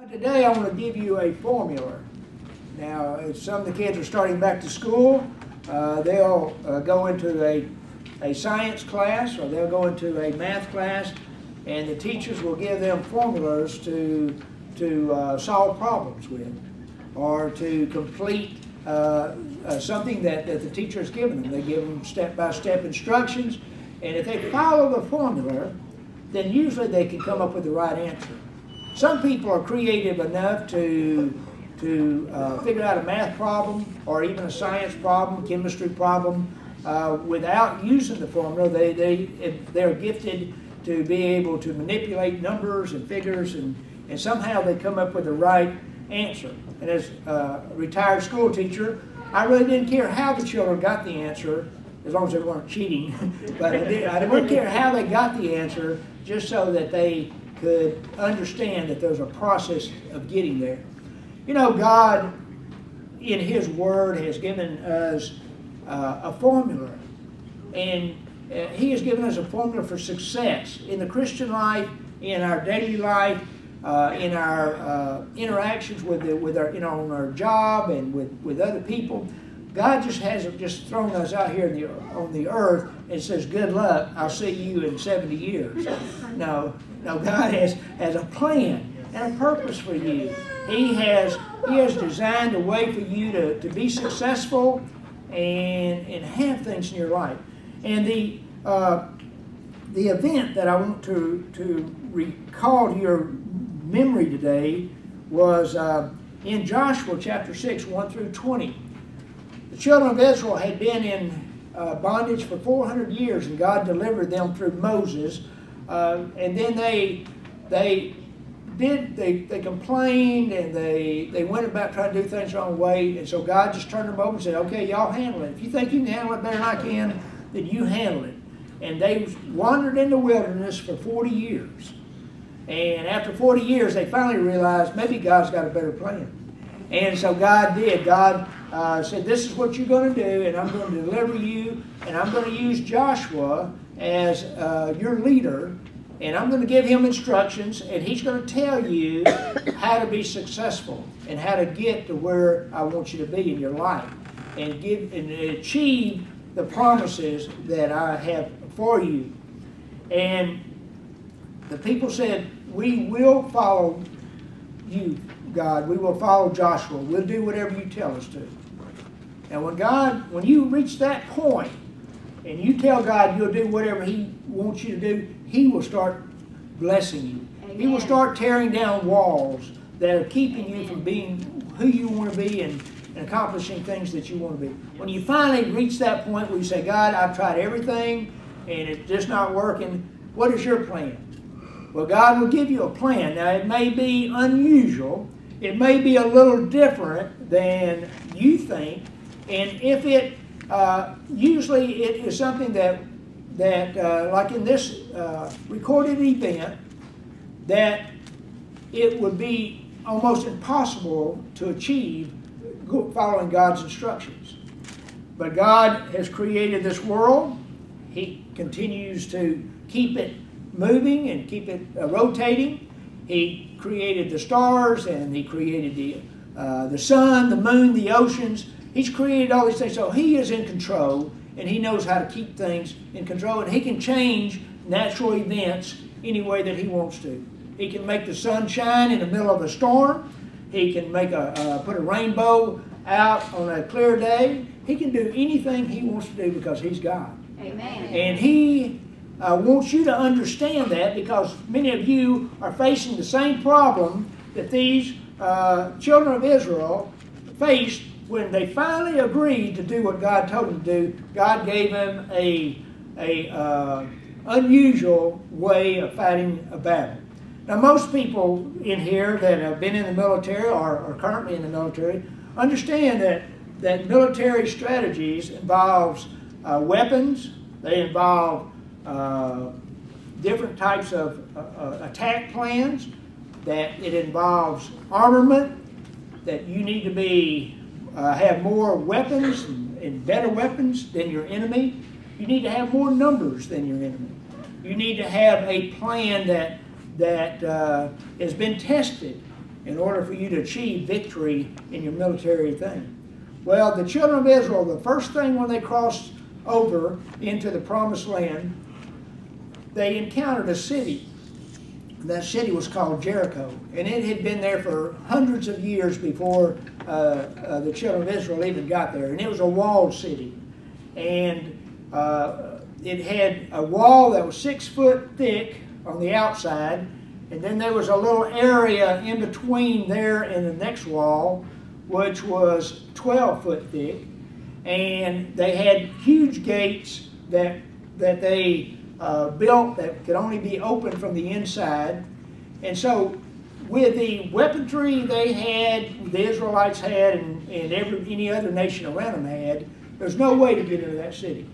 Today I want to give you a formula. Now, if some of the kids are starting back to school, they'll go into a science class or they'll go into a math class, and the teachers will give them formulas to solve problems with, or to complete something that the teacher has given them. They give them step-by-step instructions, and if they follow the formula, then usually they can come up with the right answer. Some people are creative enough to figure out a math problem or even a science problem, chemistry problem, without using the formula. They're gifted to be able to manipulate numbers and figures, and somehow they come up with the right answer. And as a retired school teacher, I really didn't care how the children got the answer, as long as they weren't cheating. But I didn't care how they got the answer, just so that they could understand that there's a process of getting there. You know, God, in His Word, has given us a formula. And He has given us a formula for success in the Christian life, in our daily life, in our interactions with our, on our job and with other people. God just hasn't just thrown us out here on the earth and says, good luck, I'll see you in 70 years. No, God has a plan and a purpose for you. He has designed a way for you to be successful and have things in your life. And the event that I want to recall to your memory today was in Joshua chapter 6, 1 through 20. The children of Israel had been in bondage for 400 years, and God delivered them through Moses. And then they complained, and they went about trying to do things the wrong way. And so God just turned them over and said, okay, y'all handle it. If you think you can handle it better than I can, then you handle it. And they wandered in the wilderness for 40 years. And after 40 years, they finally realized maybe God's got a better plan. And so God did. God said, this is what you're going to do, and I'm going to deliver you, and I'm going to use Joshua as your leader, and I'm going to give him instructions, and he's going to tell you how to be successful and how to get to where I want you to be in your life and achieve the promises that I have for you. And the people said, we will follow you, God. We will follow Joshua. We'll do whatever you tell us to. And when you reach that point and you tell God you'll do whatever He wants you to do, He will start blessing you. Amen. He will start tearing down walls that are keeping you from being who you want to be and accomplishing things that you want to be. When you finally reach that point where you say, God, I've tried everything and it's just not working, what is your plan? Well, God will give you a plan. Now, it may be unusual. It may be a little different than you think. And if it, usually it is something that like in this recorded event, that it would be almost impossible to achieve following God's instructions. But God has created this world. He continues to keep it moving and keep it rotating. He created the stars, and He created the sun, the moon, the oceans. He's created all these things. So He is in control, and He knows how to keep things in control, and He can change natural events any way that He wants to. He can make the sun shine in the middle of a storm. He can make put a rainbow out on a clear day. He can do anything He wants to do because He's God. Amen. And He wants you to understand that, because many of you are facing the same problem that these children of Israel faced when they finally agreed to do what God told them to do. God gave them a unusual way of fighting a battle. Now, most people in here that have been in the military or are currently in the military understand that military strategies involves weapons. They involve different types of attack plans, that it involves armament, that you need to have more weapons and better weapons than your enemy. You need to have more numbers than your enemy. You need to have a plan that has been tested in order for you to achieve victory in your military thing. Well, the children of Israel, the first thing when they crossed over into the Promised Land, they encountered a city. That city was called Jericho, and it had been there for hundreds of years before the children of Israel even got there. And it was a walled city, and it had a wall that was 6 foot thick on the outside, and then there was a little area in between there and the next wall, which was 12 foot thick, and they had huge gates that they built that could only be opened from the inside. And so with the weaponry they had, the Israelites had, and any other nation around them had, there's no way to get into that city.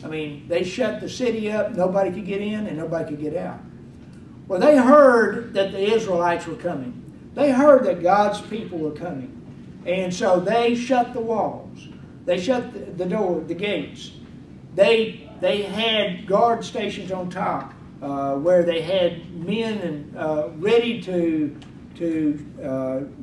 I mean, they shut the city up, nobody could get in and nobody could get out. Well, they heard that the Israelites were coming. They heard that God's people were coming. And so they shut the walls. They shut the door, the gates. They had guard stations on top where they had men ready to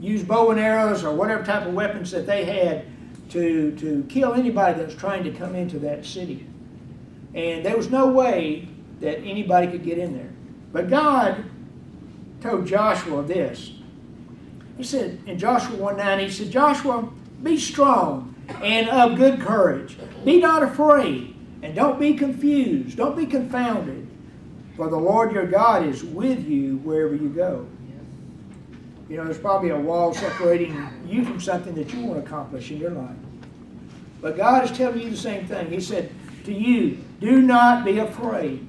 use bow and arrows or whatever type of weapons that they had to kill anybody that was trying to come into that city. And there was no way that anybody could get in there. But God told Joshua this. He said in Joshua 1:9, he said, Joshua, be strong and of good courage. Be not afraid, and don't be confused. Don't be confounded. For the Lord your God is with you wherever you go. You know, there's probably a wall separating you from something that you want to accomplish in your life. But God is telling you the same thing. He said to you, do not be afraid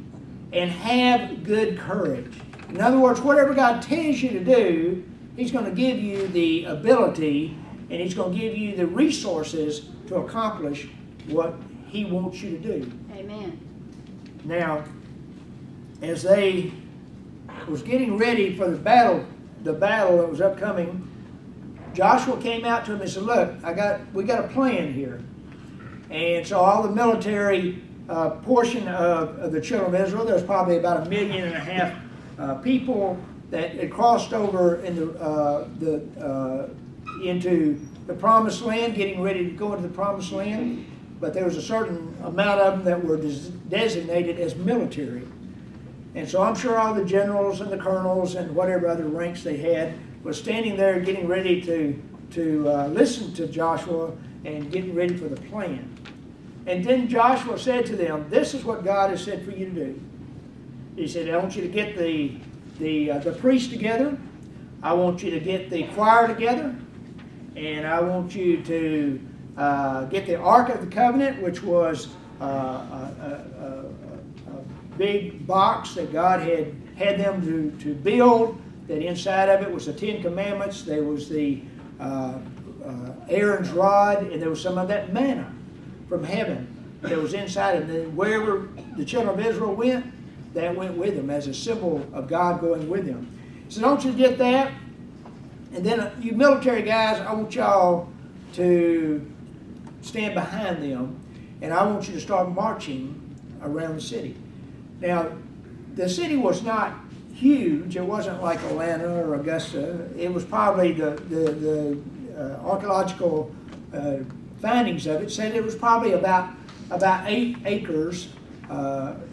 and have good courage. In other words, whatever God tells you to do, He's going to give you the ability and He's going to give you the resources to accomplish what He wants you to do. Amen. Now, as they was getting ready for the battle that was upcoming, Joshua came out to him and said, look, we got a plan here. And so all the military portion of the children of Israel, there was probably about 1.5 million people that had crossed over into the Promised Land, getting ready to go into the Promised Land. But there was a certain amount of them that were designated as military. And so I'm sure all the generals and the colonels and whatever other ranks they had was standing there getting ready to listen to Joshua and getting ready for the plan. And then Joshua said to them, this is what God has said for you to do. He said, I want you to get the priests together. I want you to get the choir together. And I want you to get the Ark of the Covenant, which was a big box that God had them to build, that inside of it was the 10 Commandments, there was the Aaron's rod, and there was some of that manna from heaven that was inside. And then wherever the children of Israel went, that went with them as a symbol of God going with them. So don't you get that? And then you military guys, I want y'all to stand behind them, and I want you to start marching around the city. Now, the city was not huge. It wasn't like Atlanta or Augusta. It was probably the archaeological findings of it said it was probably about 8 acres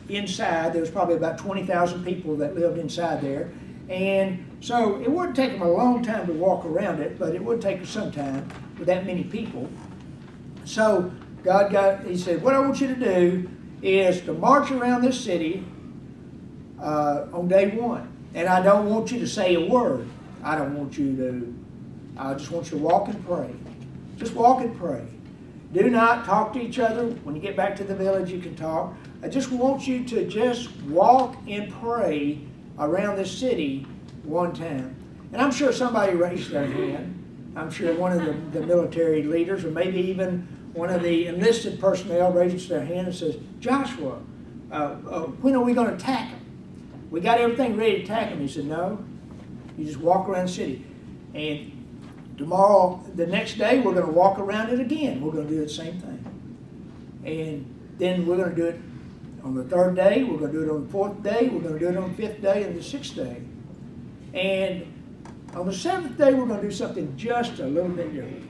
inside. There was probably about 20,000 people that lived inside there. And so it wouldn't take them a long time to walk around it, but it would take them some time with that many people. So He said, what I want you to do is to march around this city on day 1. And I don't want you to say a word. I just want you to walk and pray. Just walk and pray. Do not talk to each other. When you get back to the village, you can talk. I just want you to just walk and pray around this city one time. And I'm sure somebody raised their hand. I'm sure one of the military leaders, or maybe even one of the enlisted personnel, raises their hand and says, Joshua, when are we going to attack them? We got everything ready to attack them. He said, no, you just walk around the city. And tomorrow, the next day, we're going to walk around it again. We're going to do the same thing. And then we're going to do it on the 3rd day. We're going to do it on the 4th day. We're going to do it on the 5th day and the 6th day. And On the seventh day, we're going to do something just a little bit different.